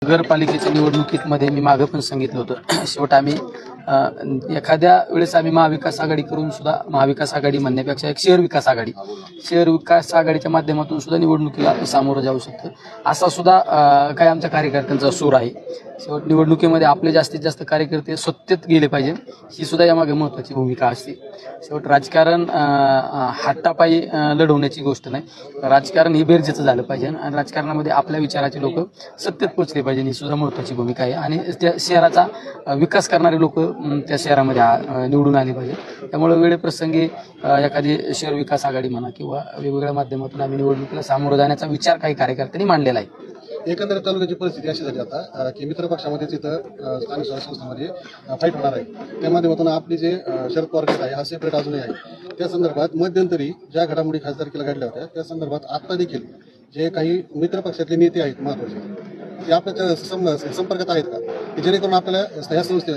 नगरपालिकेच्या निवडणुकीमध्ये मी मागे पण सांगितलं होतं, शेवट आम्ही एखाद्या वेळेस आम्ही महाविकास आघाडी करून सुद्धा, महाविकास आघाडी म्हणण्यापेक्षा एक शहर विकास आघाडीच्या माध्यमातून सुद्धा निवडणुकीला सामोरं जाऊ शकतं, असा सुद्धा काही आमच्या कार्यकर्त्यांचा सूर आहे. शेवट निवडणुकीमध्ये आपले जास्तीत जास्त कार्यकर्ते सत्तेत गेले पाहिजे, ही सुद्धा यामागे महत्त्वाची भूमिका असते. शेवट राजकारण हातापायी लढवण्याची गोष्ट नाही, राजकारण हे बेरजेचं झालं पाहिजे आणि राजकारणामध्ये आपल्या विचाराचे लोक सत्तेत पोहोचले पाहिजे, ही सुद्धा महत्त्वाची भूमिका आहे. आणि त्या शहराचा विकास करणारे लोक त्या शहरामध्ये निवडून आले पाहिजे. त्यामुळे वेळेप्रसंगी एखादी शहर विकास आघाडी म्हणा किंवा वेगवेगळ्या माध्यमातून आम्ही निवडणुकीला सामोरं जाण्याचा विचार काही कार्यकर्त्यांनी मांडलेला आहे. एकंदरीत तालुक्याची परिस्थिती अशी झाली आता की मित्र पक्षामध्ये तिथं स्थानिक स्वराज्य संस्थांमध्ये फाईट होणार आहे. त्या माध्यमातून आपली जे शरद पवार गट आहे हा सेपरेट अजूनही आहे. त्या संदर्भात मध्यंतरी ज्या घडामोडी खासदारकीला घडल्या होत्या त्या संदर्भात आता देखील जे काही मित्र पक्षातले नेते आहेत महत्वाचे ते आपल्या संपर्कात आहेत का, की जेणेकरून आपल्याला या संस्थे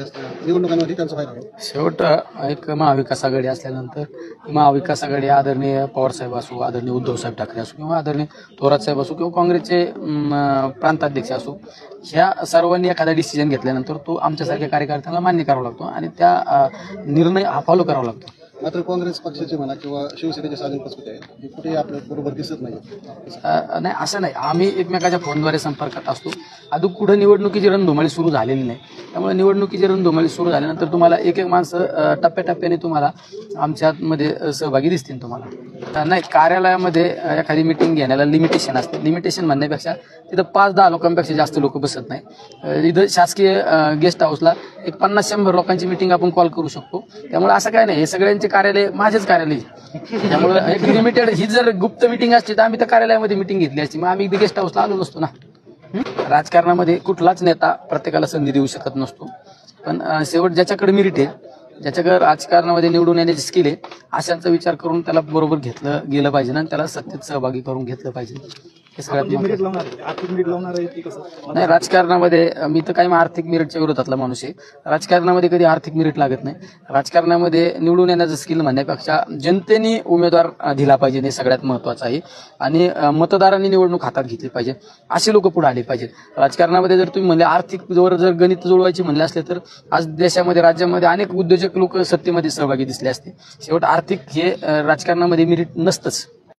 निवडणुकांमध्ये त्यांचा फायदा होईल. शेवट एक महाविकास आघाडी असल्यानंतर महाविकास आघाडी आदरणीय पवारसाहेब असो, आदरणीय उद्धवसाहेब ठाकरे असो किंवा आदरणीय थोरातसाहेब असो किंवा काँग्रेसचे प्रांताध्यक्ष असो, ह्या सर्वांनी एखादा डिसिजन घेतल्यानंतर तो आमच्यासारख्या कार्यकर्त्यांना मान्य करावा लागतो आणि त्या निर्णय हा फॉलो करावा लागतो. मात्र काँग्रेस पक्षाचे म्हणा किंवा शिवसेनेचे साधन पसुते आहेत हे कुठेही आपल्या बरोबर दिसत नाही. नाही, असं नाही, आम्ही एकमेकाच्या फोनद्वारे संपर्कात असतो. अजून कुठं निवडणुकीची रणधुमाळी सुरू झालेली नाही, त्यामुळे निवडणुकीची रणधुमाळी सुरू झाल्यानंतर तुम्हाला एक एक माणसं टप्प्याटप्प्याने तुम्हाला आमच्यामध्ये सहभागी दिसतील. तुम्हाला नाही, कार्यालयामध्ये एखादी मिटिंग घेण्याला लिमिटेशन असते. लिमिटेशन म्हणण्यापेक्षा तिथं 5-10 लोकांपेक्षा जास्त लोक बसत नाही. इथं शासकीय गेस्ट हाऊसला एक 50-100 लोकांची मिटिंग आपण कॉल करू शकतो. त्यामुळे असं काय नाही, हे सगळ्यांचे कार्यालय माझेच कार्यालय, त्यामुळे एक लिमिटेड ही जर गुप्त मिटिंग असती तर आम्ही त्या कार्यालयामध्ये मिटिंग घेतली असती, मग आम्ही गेस्ट हाऊसला आलो नसतो ना. राजकारणामध्ये कुठलाच नेता प्रत्येकाला संधी देऊ शकत नसतो, पण शेवट ज्याच्याकडे मेरिट आहे, ज्याच्याकडे राजकारणामध्ये निवडून येण्याची स्किल आहे, अशांचा विचार करून त्याला बरोबर घेतलं गेलं पाहिजे आणि त्याला सत्तेत सहभागी करून घेतलं पाहिजे. हे सगळ्यात नाही, राजकारणामध्ये मी तर काही आर्थिक मेरिटच्या विरोधातला माणूस आहे. राजकारणामध्ये कधी आर्थिक मेरिट लागत नाही. राजकारणामध्ये निवडून येण्याचं स्किल म्हणण्यापेक्षा जनतेने उमेदवार दिला पाहिजे, हे सगळ्यात महत्त्वाचं आहे. आणि मतदारांनी निवडणूक हातात घेतली पाहिजे, असे लोक पुढे आले पाहिजेत. राजकारणामध्ये जर तुम्ही म्हणले आर्थिक जोर जर गणित जुळवायचे म्हणले असले तर आज देशामध्ये राज्यामध्ये अनेक उद्योजक लोक सत्तेमध्ये सहभागी दिसले असते. शेवट आर्थिक हे राजकारणामध्ये मेरिट नसतंच.